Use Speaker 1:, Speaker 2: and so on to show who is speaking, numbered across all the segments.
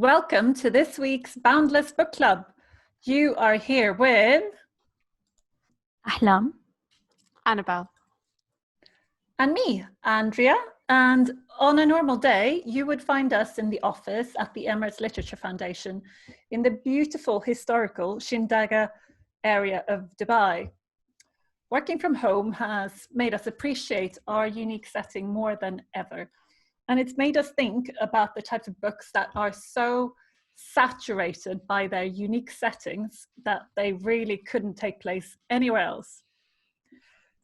Speaker 1: Welcome to this week's Boundless Book Club. You are here with
Speaker 2: Ahlam,
Speaker 3: Annabelle,
Speaker 1: and me, Andrea. And on a normal day, you would find us in the office at the Emirates Literature Foundation in the beautiful historical Shindaga area of Dubai. Working from home has made us appreciate our unique setting more than ever. And it's made us think about the types of books that are so saturated by their unique settings that they really couldn't take place anywhere else.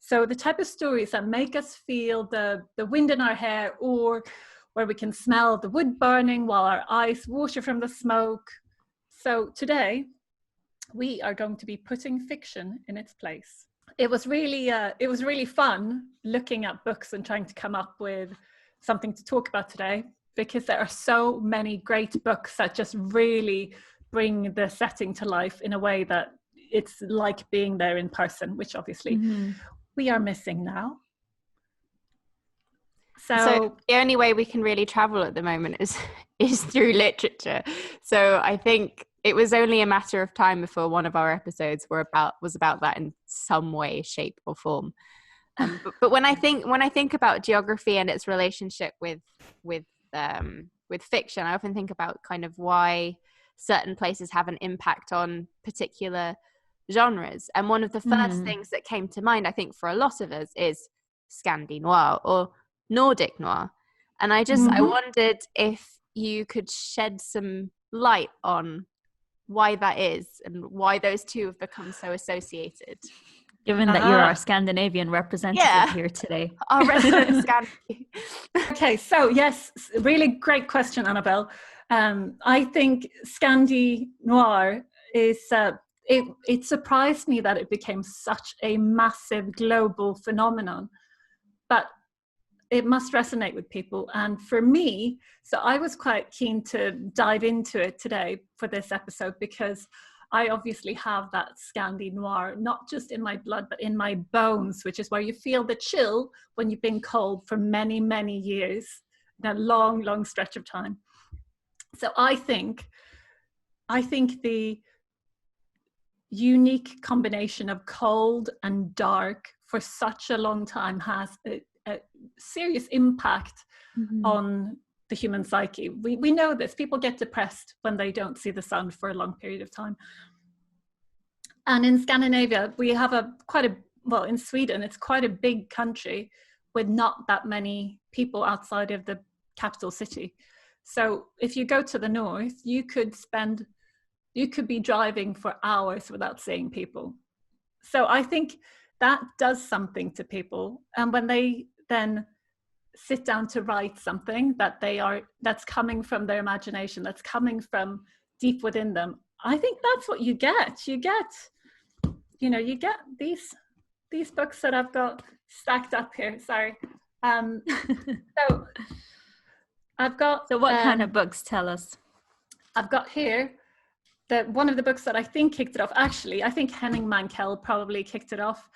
Speaker 1: So the type of stories that make us feel the wind in our hair, or where we can smell the wood burning while our eyes water from the smoke. So today, we are going to be putting fiction in its place. It was really fun looking at books and trying to come up with something to talk about today, because there are so many great books that just really bring the setting to life in a way that it's like being there in person, which obviously we are missing now.
Speaker 3: So the only way we can really travel at the moment is through literature. So I think it was only a matter of time before one of our episodes was about that in some way, shape, or form. But when I think about geography and its relationship with fiction, I often think about kind of why certain places have an impact on particular genres. And one of the first things that came to mind, I think, for a lot of us is Scandi noir or Nordic noir. And I wondered if you could shed some light on why that is and why those two have become so associated.
Speaker 2: Given that you're our Scandinavian representative here today.
Speaker 3: Our resident Scandi.
Speaker 1: Okay, so yes, really great question, Annabelle. I think Scandi noir is, it surprised me that it became such a massive global phenomenon, but it must resonate with people. And for me, so I was quite keen to dive into it today for this episode, because I obviously have that Scandi noir, not just in my blood, but in my bones, which is where you feel the chill when you've been cold for many, many years, in a long, long stretch of time. So I think the unique combination of cold and dark for such a long time has a serious impact on the human psyche. We know this. People get depressed when they don't see the sun for a long period of time. And in Scandinavia, we have in Sweden, it's quite a big country with not that many people outside of the capital city. So if you go to the north, you could be driving for hours without seeing people. So I think that does something to people. And when they then sit down to write something that's coming from their imagination, that's coming from deep within them, I think that's what you get. You get these books that I've got stacked up here. Sorry. So I've got.
Speaker 2: So what kind of books? Tell us.
Speaker 1: I've got here one of the books that I think kicked it off. Actually, I think Henning Mankell probably kicked it off.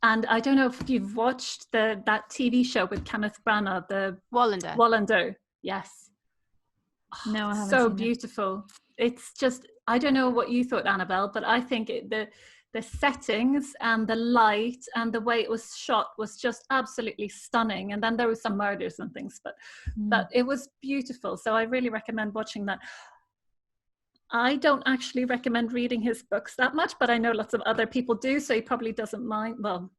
Speaker 1: And I don't know if you've watched that TV show with Kenneth Branagh, the Wallander. Yes.
Speaker 2: No, I haven't.
Speaker 1: So beautiful. It's just, I don't know what you thought, Annabelle, but I think the settings and the light and the way it was shot was just absolutely stunning. And then there was some murders and things, but it was beautiful. So I really recommend watching that. I don't actually recommend reading his books that much, but I know lots of other people do, so he probably doesn't mind. Well,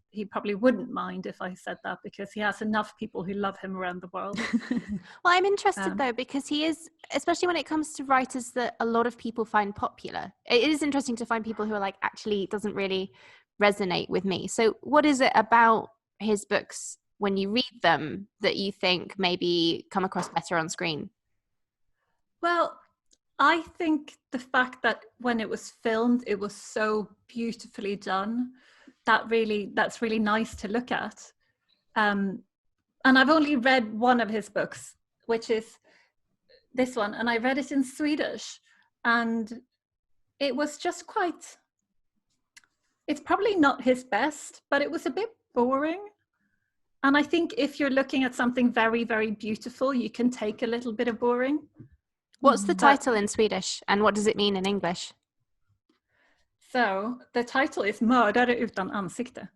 Speaker 1: he probably wouldn't mind if I said that, because he has enough people who love him around the world.
Speaker 3: Well, I'm interested though, because he is, especially when it comes to writers that a lot of people find popular, it is interesting to find people who are like, actually, it doesn't really resonate with me. So what is it about his books when you read them that you think maybe come across better on screen?
Speaker 1: Well, I think the fact that when it was filmed, it was so beautifully done. That's really nice to look at. And I've only read one of his books, which is this one. And I read it in Swedish. And it was just it's probably not his best, but it was a bit boring. And I think if you're looking at something very, very beautiful, you can take a little bit of boring.
Speaker 3: What's the title in Swedish, and what does it mean in English?
Speaker 1: So the title is Mördare utan ansikte.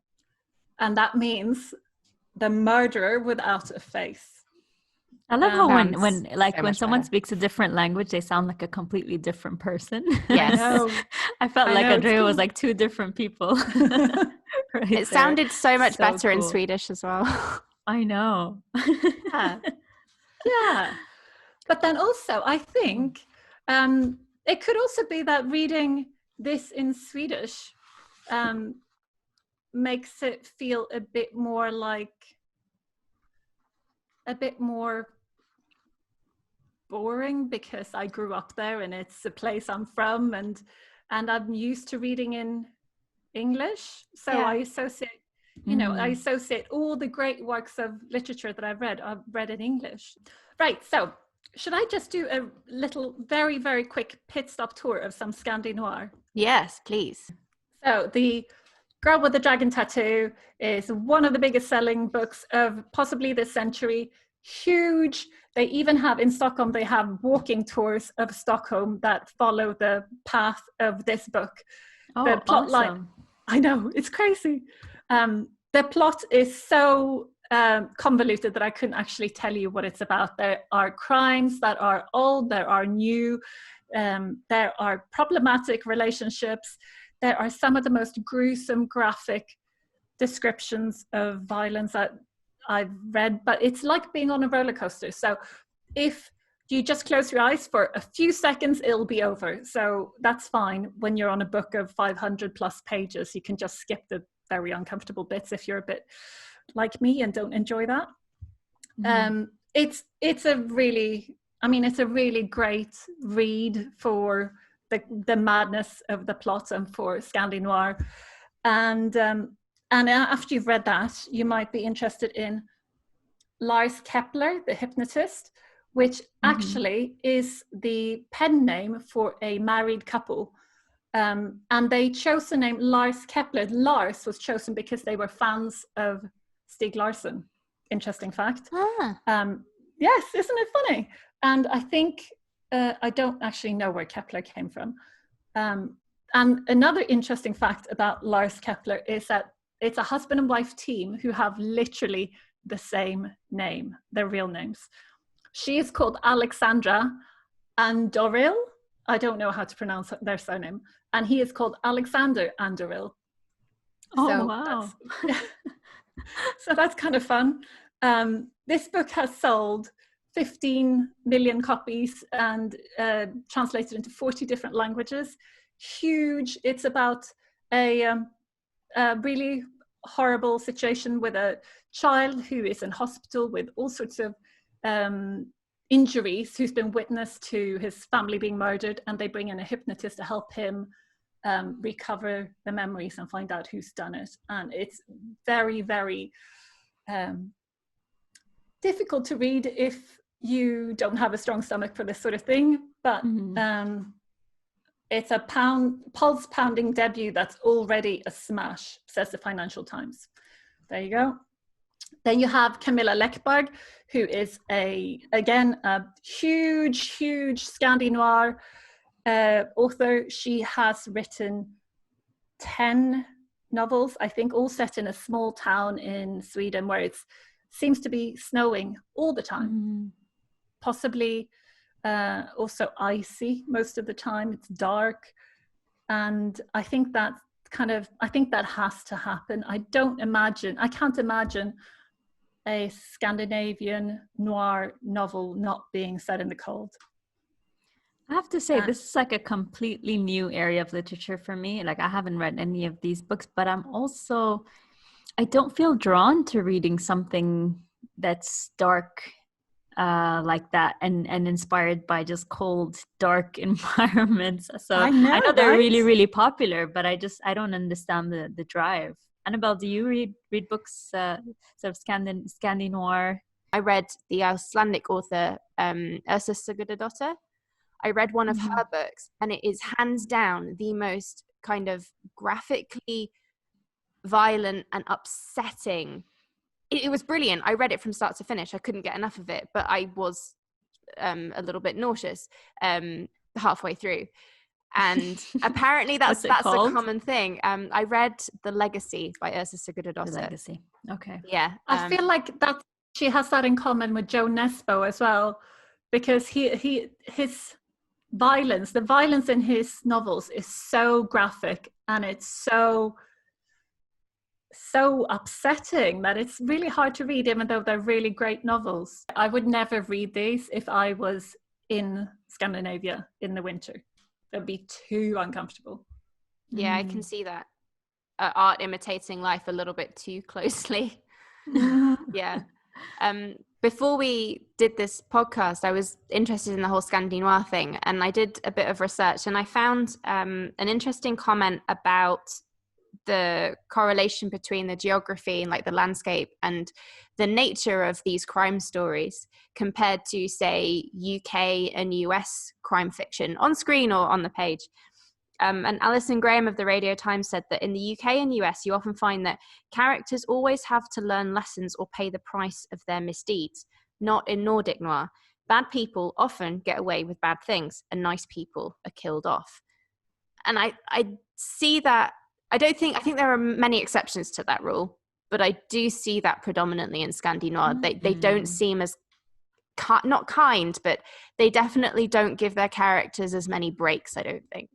Speaker 1: And that means the murderer without a face.
Speaker 2: I love how when
Speaker 3: so
Speaker 2: someone
Speaker 3: better.
Speaker 2: speaks a different language, they sound like a completely different person.
Speaker 3: Yes.
Speaker 1: I know.
Speaker 2: I felt like Andrea was like two different people.
Speaker 3: It sounded so much better in Swedish as well.
Speaker 2: I know.
Speaker 1: Yeah. But then also, I think it could also be that reading this in Swedish makes it feel a bit more boring, because I grew up there and it's a place I'm from, and I'm used to reading in English. So I associate, I associate all the great works of literature that I've read in English. Right, so should I just do a little very, very quick pit stop tour of some Scandi noir?
Speaker 3: Yes, please.
Speaker 1: So The Girl with the Dragon Tattoo is one of the biggest selling books of possibly this century. Huge. They even have in Stockholm, they have walking tours of Stockholm that follow the path of this book.
Speaker 2: Oh,
Speaker 1: the plot
Speaker 2: awesome.
Speaker 1: line, I know, it's crazy. The plot is so convoluted that I couldn't actually tell you what it's about. There are crimes that are old, there are new, there are problematic relationships. There are some of the most gruesome, graphic descriptions of violence that I've read, but it's like being on a roller coaster. So if you just close your eyes for a few seconds, it'll be over. So that's fine. When you're on a book of 500 plus pages, you can just skip the very uncomfortable bits if you're a bit like me and don't enjoy that. It's a really great read for the madness of the plot and for Scandi noir. And after you've read that, you might be interested in Lars Kepler, the Hypnotist, which actually is the pen name for a married couple. And they chose the name Lars Kepler. Lars was chosen because they were fans of Stieg Larsson. Interesting fact. Yes, isn't it funny? And I think, I don't actually know where Kepler came from. And another interesting fact about Lars Kepler is that it's a husband and wife team who have literally the same name, their real names. She is called Alexandra Andoril. I don't know how to pronounce their surname. And he is called Alexander Andoril.
Speaker 2: Oh,
Speaker 1: so
Speaker 2: wow.
Speaker 1: So that's kind of fun. This book has sold 15 million copies and translated into 40 different languages. Huge. It's about a really horrible situation with a child who is in hospital with all sorts of injuries, who's been witness to his family being murdered, and they bring in a hypnotist to help him recover the memories and find out who's done it. And it's very, very difficult to read if you don't have a strong stomach for this sort of thing, but it's a pulse-pounding debut that's already a smash, says the Financial Times. There you go. Then you have Camilla Läckberg, who is again a huge Scandi noir author. She has written 10 novels, I think, all set in a small town in Sweden where it seems to be snowing all the time. Possibly also icy most of the time. It's dark, and I think that has to happen. I can't imagine a Scandinavian noir novel not being set in the cold.
Speaker 2: I have to say, this is like a completely new area of literature for me. Like, I haven't read any of these books, but I don't feel drawn to reading something that's dark like that and inspired by just cold, dark environments. So I know they're really, really popular, but I don't understand the drive. Annabelle, do you read books sort of Scandi noir?
Speaker 3: I read the Icelandic author Ursa Sigurðardóttir. I read one of her books, and it is hands down the most kind of graphically violent and upsetting. It was brilliant. I read it from start to finish. I couldn't get enough of it, but I was a little bit nauseous halfway through. And apparently that's a common thing. I read The Legacy by Yrsa Sigurðardóttir.
Speaker 2: The Legacy. Okay.
Speaker 3: Yeah.
Speaker 1: I feel like that she has that in common with Joe Nesbo as well, because his violence, the violence in his novels is so graphic, and it's so upsetting that it's really hard to read, even though they're really great novels. I would never read these if I was in Scandinavia in the winter. They'd be too uncomfortable.
Speaker 3: Yeah, I can see that. Art imitating life a little bit too closely. Yeah. Before we did this podcast, I was interested in the whole Scandi noir thing, and I did a bit of research, and I found an interesting comment about the correlation between the geography and like the landscape and the nature of these crime stories compared to, say, UK and US crime fiction on screen or on the page. And Alison Graham of the Radio Times said that in the UK and US, you often find that characters always have to learn lessons or pay the price of their misdeeds. Not in Nordic noir. Bad people often get away with bad things, and nice people are killed off. And I see that. I think there are many exceptions to that rule, but I do see that predominantly in Scandi noir. They don't seem as not kind, but they definitely don't give their characters as many breaks, I don't think.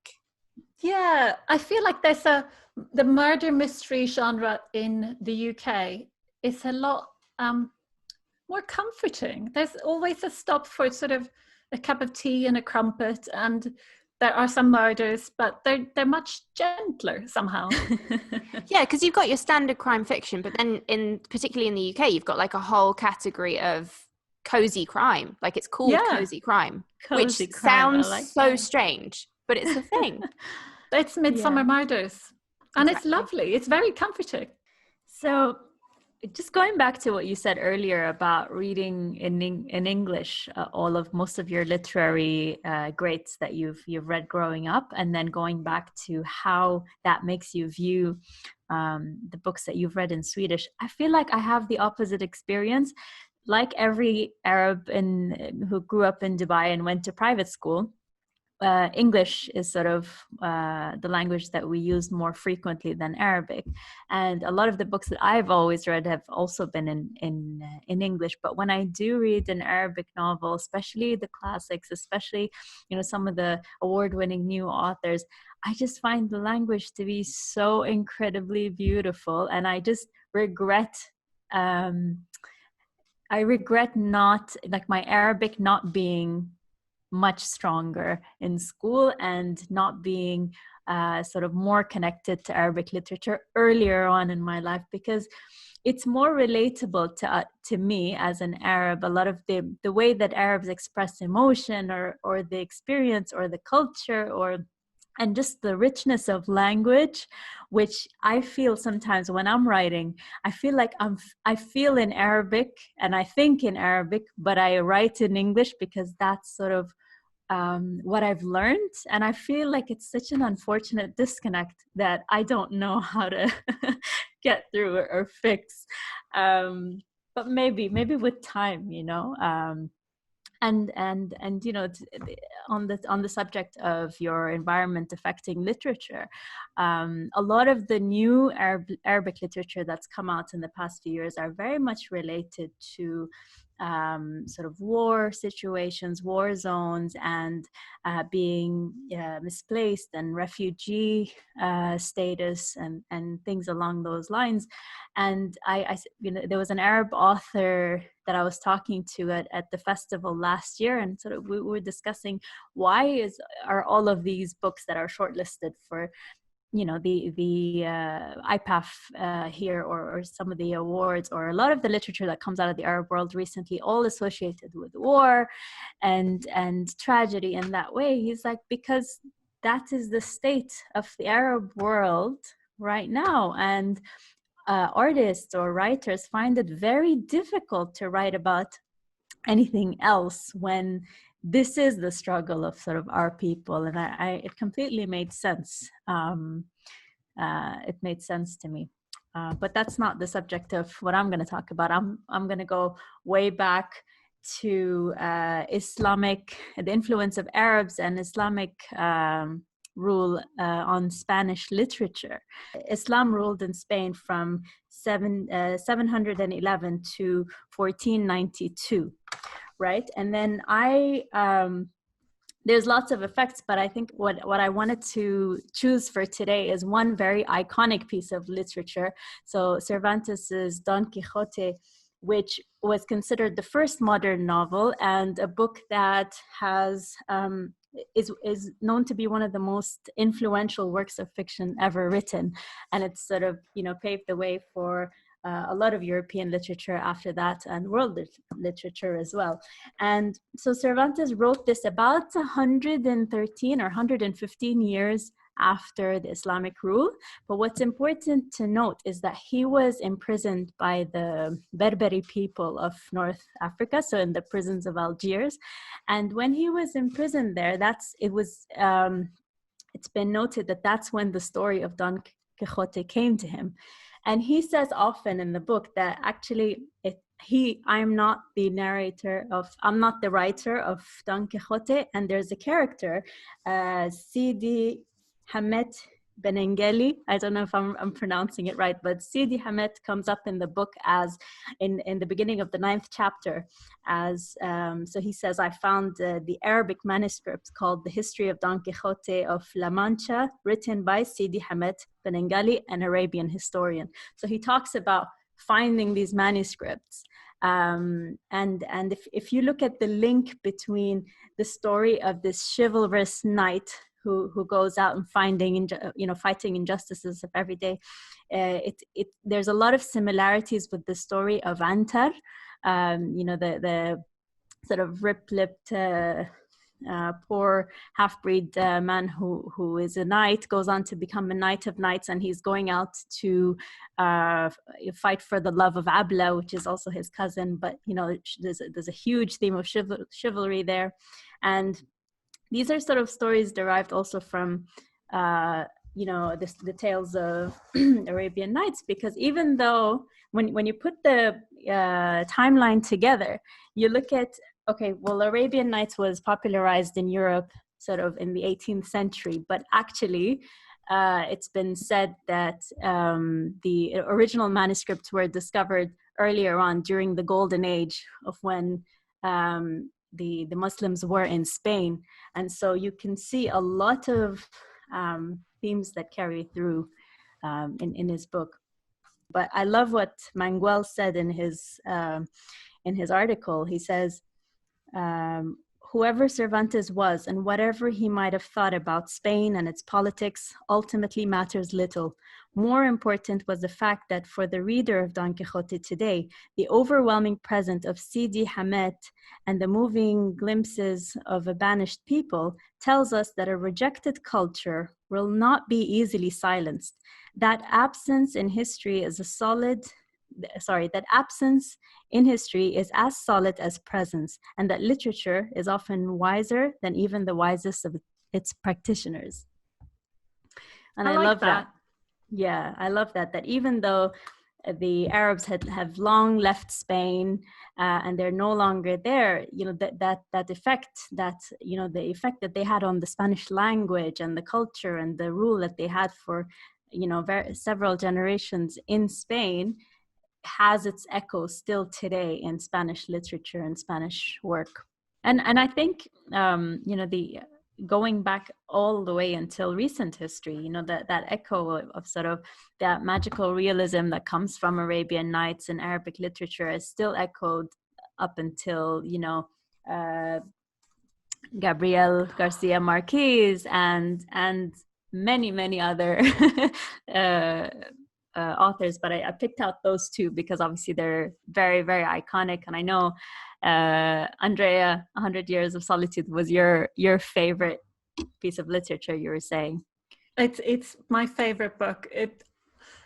Speaker 1: Yeah, I feel like the murder mystery genre in the UK is a lot more comforting. There's always a stop for sort of a cup of tea and a crumpet, and there are some murders, but they're much gentler somehow.
Speaker 3: Yeah, because you've got your standard crime fiction, but then particularly in the UK, you've got like a whole category of cozy crime. Like it's called cozy crime, which sounds like so strange, but it's a thing.
Speaker 1: It's Midsummer Murders, and it's lovely. It's very comforting.
Speaker 2: So just going back to what you said earlier about reading in English, most of your literary greats that you've read growing up, and then going back to how that makes you view the books that you've read in Swedish, I feel like I have the opposite experience. Like every Arab who grew up in Dubai and went to private school, English is sort of the language that we use more frequently than Arabic, and a lot of the books that I've always read have also been in English. But when I do read an Arabic novel, especially the classics, especially some of the award-winning new authors, I just find the language to be so incredibly beautiful, and I just regret. I regret not like my Arabic not being much stronger in school and not being sort of more connected to Arabic literature earlier on in my life, because it's more relatable to me as an Arab. A lot of the way that Arabs express emotion or the experience or the culture and just the richness of language, which I feel sometimes when I'm writing, I feel like I feel in Arabic and I think in Arabic, but I write in English because that's sort of what I've learned. And I feel like it's such an unfortunate disconnect that I don't know how to get through or fix. But maybe with time, and on the subject of your environment affecting literature, a lot of the new Arabic literature that's come out in the past few years are very much related to sort of war situations, war zones, and being misplaced and refugee status and things along those lines. And I there was an Arab author that I was talking to at the festival last year, and sort of we were discussing why are all of these books that are shortlisted for the IPAF here or some of the awards, or a lot of the literature that comes out of the Arab world recently, all associated with war and tragedy in that way. He's like, because that is the state of the Arab world right now, and artists or writers find it very difficult to write about anything else when this is the struggle of sort of our people. And it completely made sense. It made sense to me. But that's not the subject of what I'm going to talk about. I'm going to go way back to the influence of Arabs and Islamic rule on Spanish literature. Islam ruled in Spain from 711 to 1492, right? And then there's lots of effects, but I think what I wanted to choose for today is one very iconic piece of literature. So Cervantes' Don Quixote, which was considered the first modern novel and a book that is known to be one of the most influential works of fiction ever written. And it's sort of, paved the way for a lot of European literature after that, and world literature as well. And so Cervantes wrote this about 113 or 115 years after the Islamic rule. But what's important to note is that he was imprisoned by the Berberi people of North Africa, so in the prisons of Algiers. And when he was imprisoned there, it's been noted that that's when the story of Don Quixote came to him. And he says often in the book that actually I'm not the writer of Don Quixote, and there's a character, Sidi Hamet Benengeli. I don't know if I'm pronouncing it right, but Sidi Hamet comes up in the book as in the beginning of the 9th chapter as so he says, I found the Arabic manuscript called The History of Don Quixote of La Mancha, written by Sidi Hamet Benengeli, an Arabian historian. So he talks about finding these manuscripts. And if you look at the link between the story of this chivalrous knight who goes out and fighting injustices of every day, there's a lot of similarities with the story of Antar, the sort of rip-lipped, poor half-breed man who is a knight, goes on to become a knight of knights, and he's going out to fight for the love of Abla, which is also his cousin. But there's a huge theme of chivalry there, and these are sort of stories derived also from the tales of Arabian Nights, because even though when you put the timeline together, you look at, Arabian Nights was popularized in Europe sort of in the 18th century, but actually it's been said that the original manuscripts were discovered earlier on during the golden age of when the Muslims were in Spain. And so you can see a lot of themes that carry through in his book. But I love what Manguel said in his article. He says, whoever Cervantes was and whatever he might have thought about Spain and its politics ultimately matters little. More important was the fact that for the reader of Don Quixote today, the overwhelming presence of Sidi Hamet and the moving glimpses of a banished people tells us that a rejected culture will not be easily silenced. That absence in history is as solid as presence, and that literature is often wiser than even the wisest of its practitioners. And I love that. Yeah, I love that even though the Arabs have long left Spain and they're no longer there, that effect that, the effect that they had on the Spanish language and the culture and the rule that they had for, several generations in Spain has its echo still today in Spanish literature and Spanish work. And I think, going back all the way until recent history, that echo of sort of that magical realism that comes from Arabian Nights and Arabic literature is still echoed up until, Gabriel, Garcia, Marquez, and many, many other authors. But I picked out those two because obviously they're very, very iconic. And I know, Andrea, 100 Years of Solitude was your favorite piece of literature, you were saying.
Speaker 1: It's my favorite book.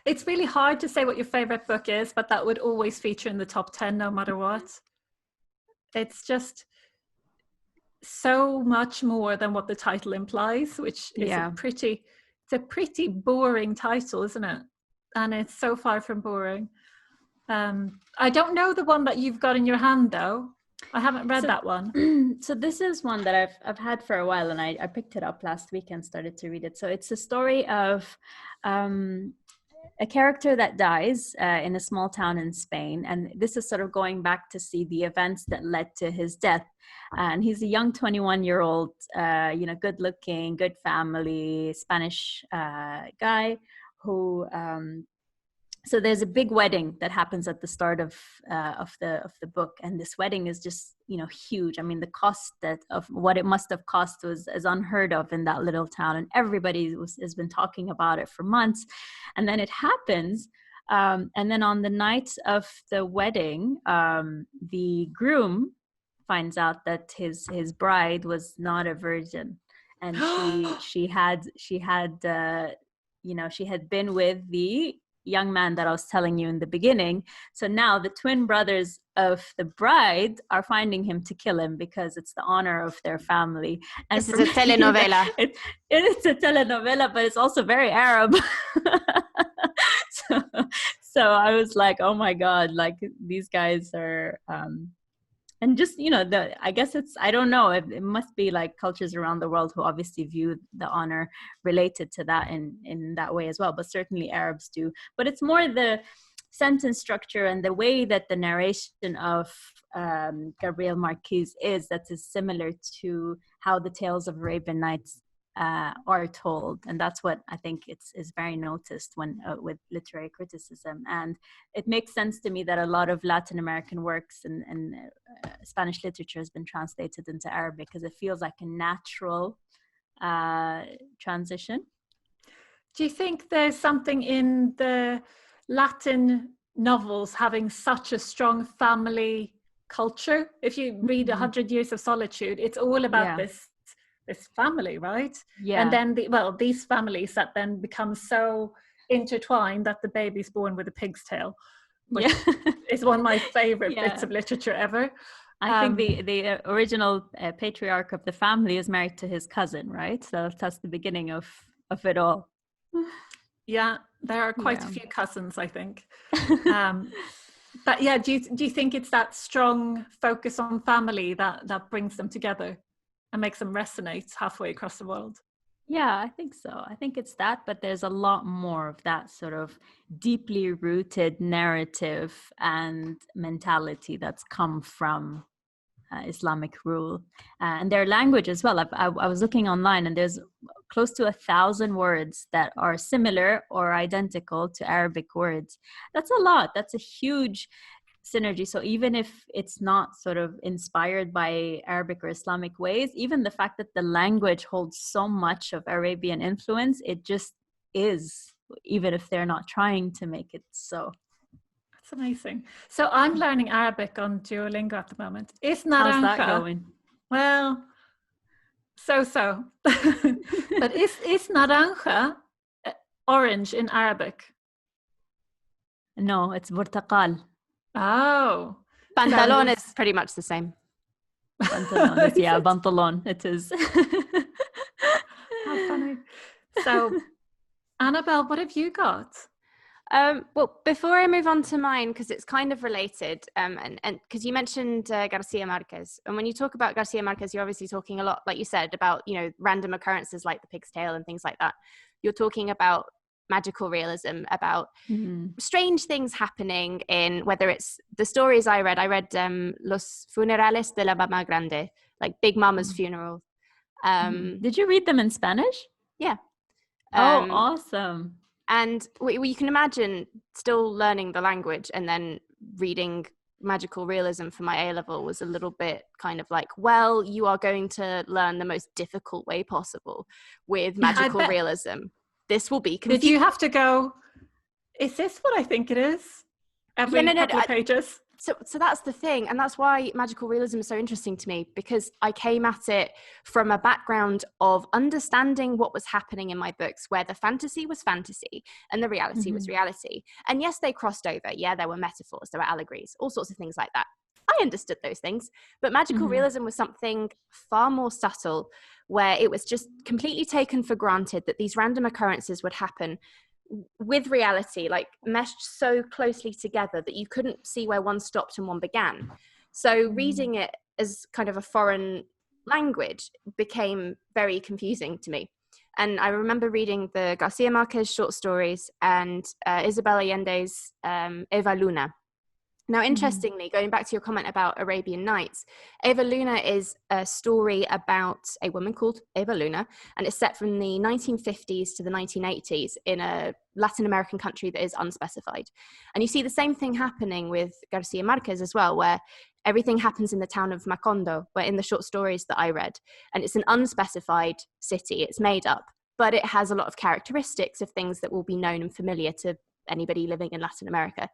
Speaker 1: It's really hard to say what your favorite book is, but that would always feature in the top 10 no matter what. It's just so much more than what the title implies, which is a pretty boring title, isn't it? And it's so far from boring. I don't know the one that you've got in your hand though. I haven't read that one.
Speaker 2: So this is one that I've had for a while, and I picked it up last week and started to read it. So it's a story of a character that dies in a small town in Spain, and this is sort of going back to see the events that led to his death. And he's a young 21-year-old, good looking, good family, Spanish guy who. So there's a big wedding that happens at the start of the book, and this wedding is just huge. I mean, the cost of what it must have cost was as unheard of in that little town, and everybody has been talking about it for months. And then it happens, and then on the night of the wedding, the groom finds out that his bride was not a virgin, and she had been with the young man that I was telling you in the beginning. So now the twin brothers of the bride are finding him to kill him because it's the honor of their family. And
Speaker 3: this is a telenovela.
Speaker 2: It's a telenovela, but it's also very Arab. So I was like, oh my God, like these guys are and just I guess I don't know, it must be like cultures around the world who obviously view the honor related to that in that way as well, but certainly Arabs do. But it's more the sentence structure and the way that the narration of Gabriel Marquez is similar to how the tales of Arabian Nights are told, and that's what I think is very noticed when with literary criticism. And it makes sense to me that a lot of Latin American works and Spanish literature has been translated into Arabic, because it feels like a natural transition.
Speaker 1: Do you think there's something in the Latin novels having such a strong family culture? If you read 100 Years of Solitude, it's all about this family, right?
Speaker 2: Yeah.
Speaker 1: And then these families that then become so intertwined that the baby's born with a pig's tail, which is one of my favorite bits of literature ever.
Speaker 2: I think the original patriarch of the family is married to his cousin, right? So that's the beginning of it all.
Speaker 1: Yeah, there are quite a few cousins, I think. But yeah, do you think it's that strong focus on family that brings them together and makes them resonate halfway across the world?
Speaker 2: Yeah, I think so. I think it's that, but there's a lot more of that sort of deeply rooted narrative and mentality that's come from Islamic rule and their language as well. I was looking online, and there's close to 1,000 words that are similar or identical to Arabic words. That's a lot. That's a huge synergy. So even if it's not sort of inspired by Arabic or Islamic ways, even the fact that the language holds so much of Arabian influence, it just is, even if they're not trying to make it so.
Speaker 1: That's amazing. So I'm learning Arabic on Duolingo at the moment. Is naranja?
Speaker 2: How's that going?
Speaker 1: Well, so. But is naranja orange in Arabic?
Speaker 2: No, it's burtaqal.
Speaker 1: Oh.
Speaker 3: Pantalon is pretty much the same.
Speaker 2: Pantalon, pantalon, it is.
Speaker 1: How funny. So, Annabelle, what have you got?
Speaker 3: Well, before I move on to mine, because it's kind of related, and because you mentioned Garcia Marquez, and when you talk about Garcia Marquez, you're obviously talking a lot, like you said, about random occurrences like the pig's tail and things like that. You're talking about magical realism, about strange things happening in, whether it's the stories I read Los Funerales de la Mama Grande, like Big Mama's funeral.
Speaker 2: Did you read them in Spanish?
Speaker 3: Yeah.
Speaker 2: Oh, awesome.
Speaker 3: And you can imagine still learning the language and then reading magical realism for my A-level was a little bit kind of like, well, you are going to learn the most difficult way possible with magical realism. This will be confusing.
Speaker 1: Did you have to go, is this what I think it is? Every couple of pages?
Speaker 3: So that's the thing. And that's why magical realism is so interesting to me, because I came at it from a background of understanding what was happening in my books, where the fantasy was fantasy and the reality was reality. And yes, they crossed over. Yeah, there were metaphors, there were allegories, all sorts of things like that. I understood those things. But magical realism was something far more subtle, where it was just completely taken for granted that these random occurrences would happen with reality, like meshed so closely together that you couldn't see where one stopped and one began. So reading it as kind of a foreign language became very confusing to me. And I remember reading the Garcia Marquez short stories and Isabel Allende's Eva Luna. Now, interestingly, going back to your comment about Arabian Nights, Eva Luna is a story about a woman called Eva Luna, and it's set from the 1950s to the 1980s in a Latin American country that is unspecified. And you see the same thing happening with Garcia Marquez as well, where everything happens in the town of Macondo, where in the short stories that I read, and it's an unspecified city, it's made up, but it has a lot of characteristics of things that will be known and familiar to anybody living in Latin America.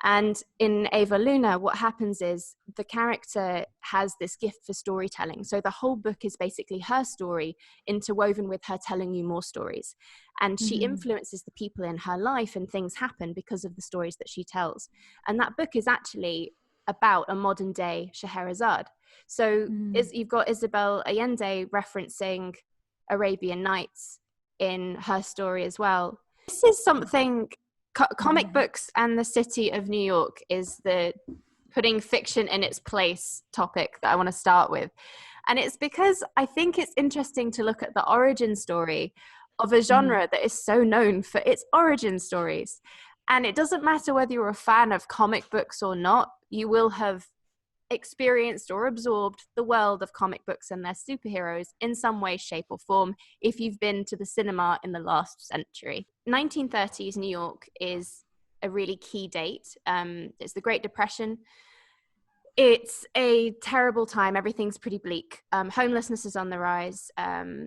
Speaker 3: And in Eva Luna, what happens is the character has this gift for storytelling. So the whole book is basically her story interwoven with her telling you more stories. And she influences the people in her life, and things happen because of the stories that she tells. And that book is actually about a modern day Scheherazade. So you've got Isabel Allende referencing Arabian Nights in her story as well. This is something... Comic books and the city of New York is the putting fiction in its place topic that I want to start with. And it's because I think it's interesting to look at the origin story of a genre that is so known for its origin stories. And it doesn't matter whether you're a fan of comic books or not, you will have experienced or absorbed the world of comic books and their superheroes in some way, shape, or form if you've been to the cinema in the last century. 1930s New York is a really key date. It's the Great Depression. It's a terrible time. Everything's pretty bleak. Homelessness is on the rise.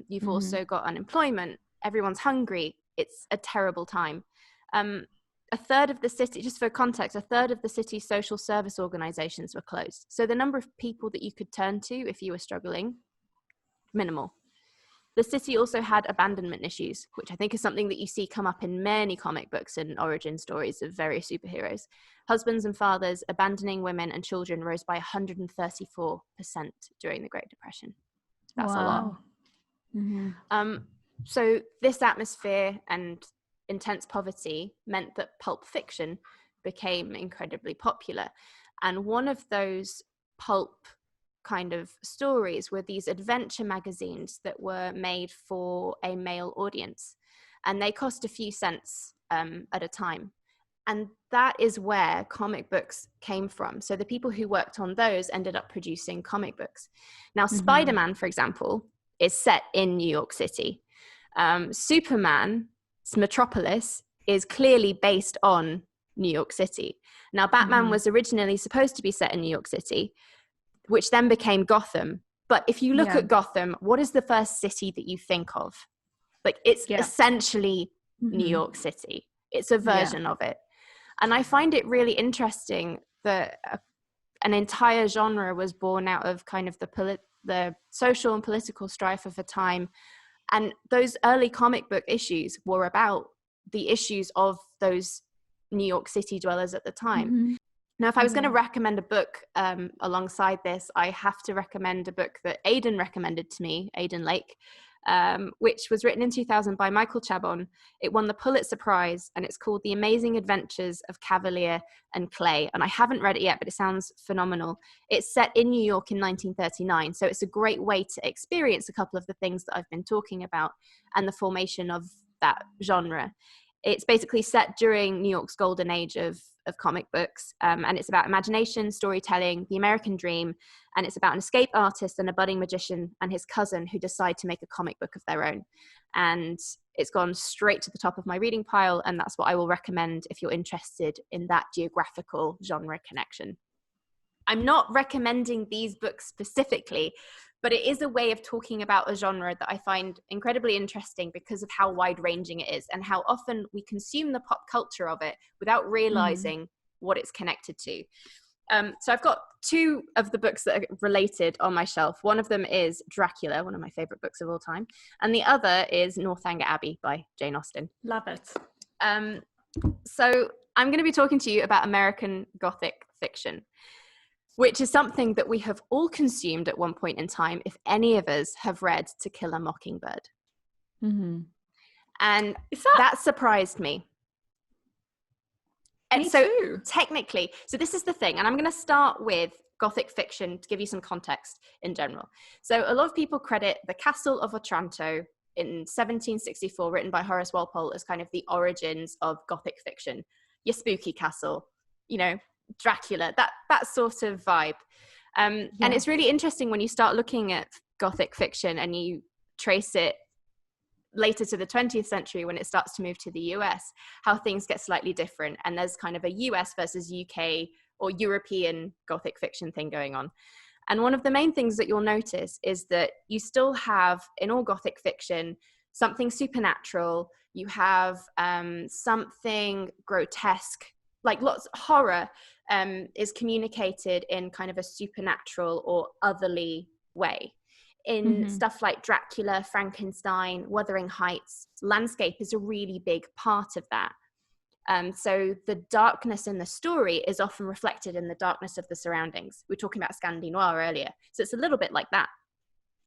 Speaker 3: You've also got unemployment. Everyone's hungry. It's a terrible time. A third of the city, just for context, a third of the city's social service organizations were closed. So the number of people that you could turn to if you were struggling, minimal. The city also had abandonment issues, which I think is something that you see come up in many comic books and origin stories of various superheroes. Husbands and fathers abandoning women and children rose by 134% during the Great Depression. That's a lot. So this atmosphere and intense poverty meant that pulp fiction became incredibly popular. And one of those pulp kind of stories were these adventure magazines that were made for a male audience. And they cost a few cents at a time. And that is where comic books came from. So the people who worked on those ended up producing comic books. Now, Spider-Man, for example, is set in New York City. Superman's Metropolis is clearly based on New York City. Now, Batman was originally supposed to be set in New York City, which then became Gotham. But if you look at Gotham, what is the first city that you think of? Like, it's essentially New York City. It's a version of it. And I find it really interesting that an entire genre was born out of kind of the social and political strife of a time. And those early comic book issues were about the issues of those New York City dwellers at the time. Now, if I was going to recommend a book alongside this, I have to recommend a book that Aidan recommended to me, Aidan Lake, which was written in 2000 by Michael Chabon. It won the Pulitzer Prize, and it's called The Amazing Adventures of Cavalier and Clay. And I haven't read it yet, but it sounds phenomenal. It's set in New York in 1939, so it's a great way to experience a couple of the things that I've been talking about and the formation of that genre. It's basically set during New York's golden age of comic books, and it's about imagination, storytelling, the American dream, and it's about an escape artist and a budding magician and his cousin who decide to make a comic book of their own. And it's gone straight to the top of my reading pile, and that's what I will recommend if you're interested in that geographical genre connection. I'm not recommending these books specifically, but it is a way of talking about a genre that I find incredibly interesting because of how wide-ranging it is and how often we consume the pop culture of it without realizing what it's connected to. So I've got two of the books that are related on my shelf. One of them is Dracula, one of my favorite books of all time. And the other is Northanger Abbey by Jane Austen.
Speaker 1: Love it.
Speaker 3: So I'm going to be talking to you about American Gothic fiction, which is something that we have all consumed at one point in time, if any of us have read To Kill a Mockingbird. And that surprised me. And
Speaker 1: Me
Speaker 3: so
Speaker 1: too.
Speaker 3: technically, so this is the thing, and I'm going to start with Gothic fiction, to give you some context in general. So a lot of people credit The Castle of Otranto in 1764, written by Horace Walpole, as kind of the origins of Gothic fiction. Your spooky castle, you know, Dracula, that sort of vibe. And it's really interesting when you start looking at Gothic fiction and you trace it later to the 20th century when it starts to move to the US, how things get slightly different. And there's kind of a US versus UK or European Gothic fiction thing going on. And one of the main things that you'll notice is that you still have, in all Gothic fiction, something supernatural. You have something grotesque, like lots of horror is communicated in kind of a supernatural or otherly way. In stuff like Dracula, Frankenstein, Wuthering Heights, landscape is a really big part of that. So the darkness in the story is often reflected in the darkness of the surroundings. We were talking about Scandi noir earlier. So it's a little bit like that.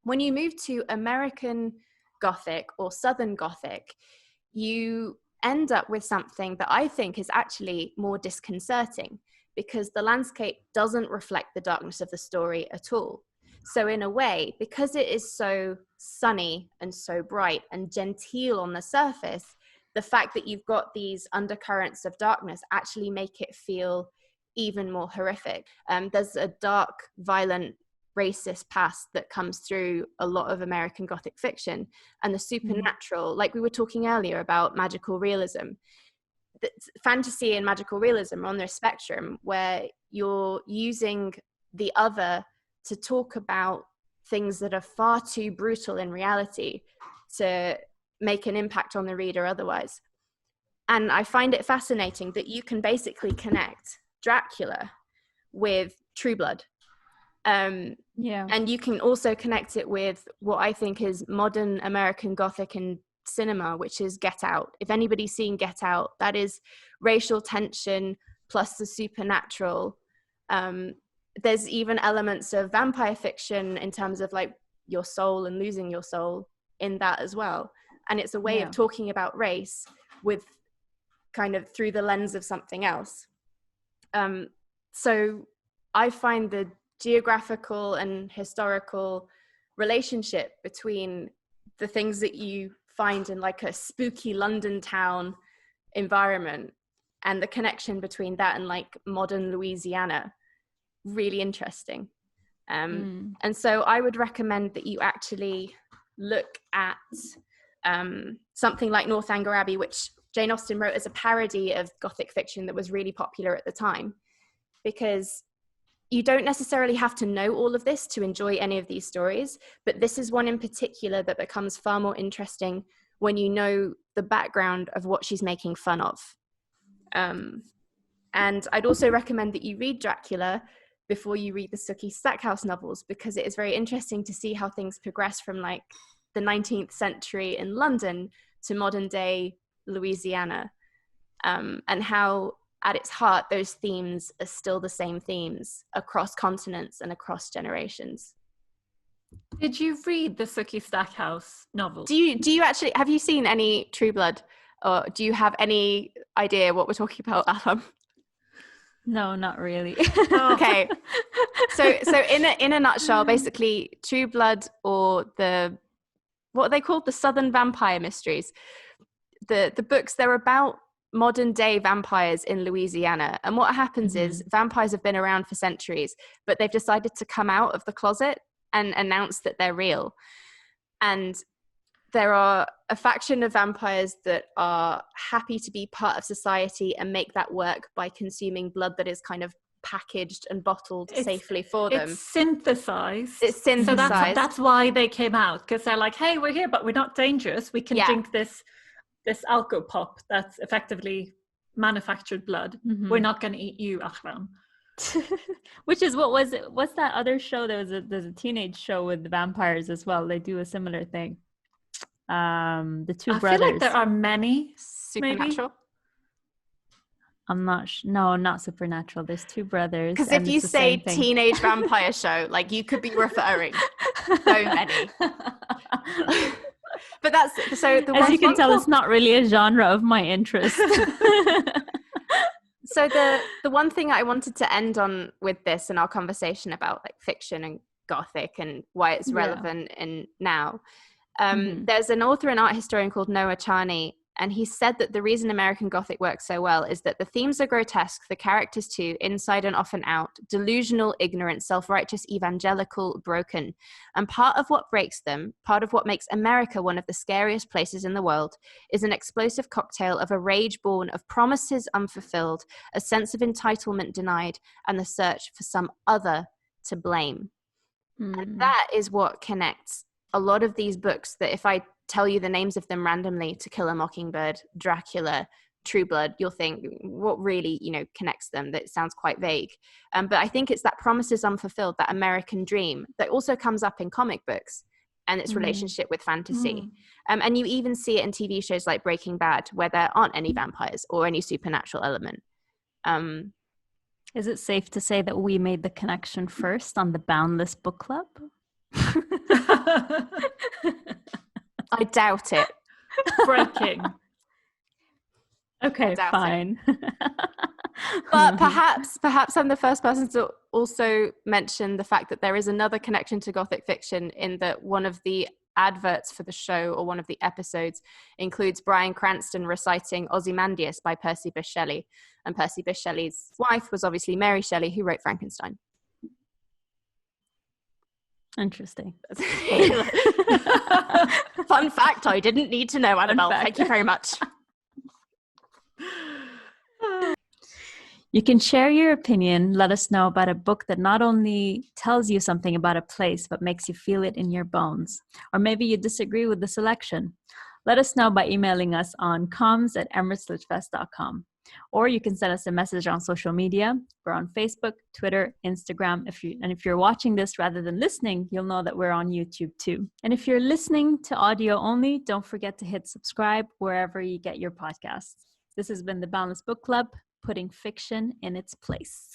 Speaker 3: When you move to American Gothic or Southern Gothic, you end up with something that I think is actually more disconcerting, because the landscape doesn't reflect the darkness of the story at all. So in a way, because it is so sunny and so bright and genteel on the surface, the fact that you've got these undercurrents of darkness actually make it feel even more horrific. There's a dark, violent, racist past that comes through a lot of American Gothic fiction, and the supernatural, like we were talking earlier about magical realism. Fantasy and magical realism are on this spectrum where you're using the other to talk about things that are far too brutal in reality to make an impact on the reader otherwise. And I find it fascinating that you can basically connect Dracula with True Blood. And you can also connect it with what I think is modern American Gothic in cinema, which is Get Out. If anybody's seen Get Out, that is racial tension plus the supernatural. There's even elements of vampire fiction in terms of like your soul and losing your soul in that as well. And it's a way of talking about race with kind of through the lens of something else. So I find the geographical and historical relationship between the things that you find in like a spooky London town environment and the connection between that and like modern Louisiana really interesting. And so I would recommend that you actually look at something like Northanger Abbey, which Jane Austen wrote as a parody of Gothic fiction that was really popular at the time, because you don't necessarily have to know all of this to enjoy any of these stories, but this is one in particular that becomes far more interesting when you know the background of what she's making fun of. And I'd also recommend that you read Dracula before you read the Sookie Stackhouse novels, because it is very interesting to see how things progress from like the 19th century in London to modern day Louisiana, and how at its heart those themes are still the same themes across continents and across generations.
Speaker 1: Did you read the Sookie Stackhouse novels?
Speaker 3: Do you actually, have you seen any True Blood, or do you have any idea what we're talking about, Alam?
Speaker 2: No, not really.
Speaker 3: Okay. So in a nutshell, basically True Blood, or what are they called? The Southern Vampire Mysteries. The books, they're about modern day vampires in Louisiana. And what happens is vampires have been around for centuries, but they've decided to come out of the closet and announce that they're real. And there are a faction of vampires that are happy to be part of society and make that work by consuming blood that is kind of packaged and bottled safely for them.
Speaker 1: It's synthesized.
Speaker 3: So
Speaker 1: that's why they came out, because they're like, hey, we're here, but we're not dangerous. We can drink this alcopop that's effectively manufactured blood. We're not going to eat you, Ahram.
Speaker 2: Which is what's that other show? There's a teenage show with the vampires as well. They do a similar thing. The two brothers. I feel like
Speaker 1: there are many.
Speaker 3: Supernatural?
Speaker 1: Maybe?
Speaker 2: I'm not no, not Supernatural. There's two brothers.
Speaker 3: Because if you say teenage vampire show, like you could be referring so many. But that's so.
Speaker 2: As you can tell, it's not really a genre of my interest.
Speaker 3: So the one thing I wanted to end on with this and our conversation about like fiction and Gothic and why it's relevant in now. There's an author and art historian called Noah Charney, and he said that the reason American Gothic works so well is that the themes are grotesque, the characters too, inside and often out, delusional, ignorant, self-righteous, evangelical, broken. And part of what breaks them, part of what makes America one of the scariest places in the world, is an explosive cocktail of a rage born of promises unfulfilled, a sense of entitlement denied, and the search for some other to blame. And that is what connects a lot of these books, that if I tell you the names of them randomly, To Kill a Mockingbird, Dracula, True Blood, you'll think, what really, connects them? That sounds quite vague. But I think it's that promises unfulfilled, that American dream that also comes up in comic books and its relationship with fantasy. And you even see it in TV shows like Breaking Bad, where there aren't any vampires or any supernatural element.
Speaker 2: Is it safe to say that we made the connection first on the Boundless Book Club?
Speaker 3: I doubt it.
Speaker 1: Breaking.
Speaker 2: Okay, fine.
Speaker 3: But perhaps I'm the first person to also mention the fact that there is another connection to Gothic fiction, in that one of the adverts for the show, or one of the episodes, includes Bryan Cranston reciting Ozymandias by Percy Bysshe Shelley. And Percy Bysshe Shelley's wife was obviously Mary Shelley, who wrote Frankenstein.
Speaker 2: Interesting.
Speaker 3: Fun fact I didn't need to know, Annabelle. Thank you very much.
Speaker 2: You can share your opinion. Let us know about a book that not only tells you something about a place, but makes you feel it in your bones. Or maybe you disagree with the selection. Let us know by emailing us on comms@emirateslitfest.com. Or you can send us a message on social media. We're on Facebook, Twitter, Instagram. If you're watching this rather than listening, you'll know that we're on YouTube too. And if you're listening to audio only, don't forget to hit subscribe wherever you get your podcasts. This has been the Boundless Book Club, putting fiction in its place.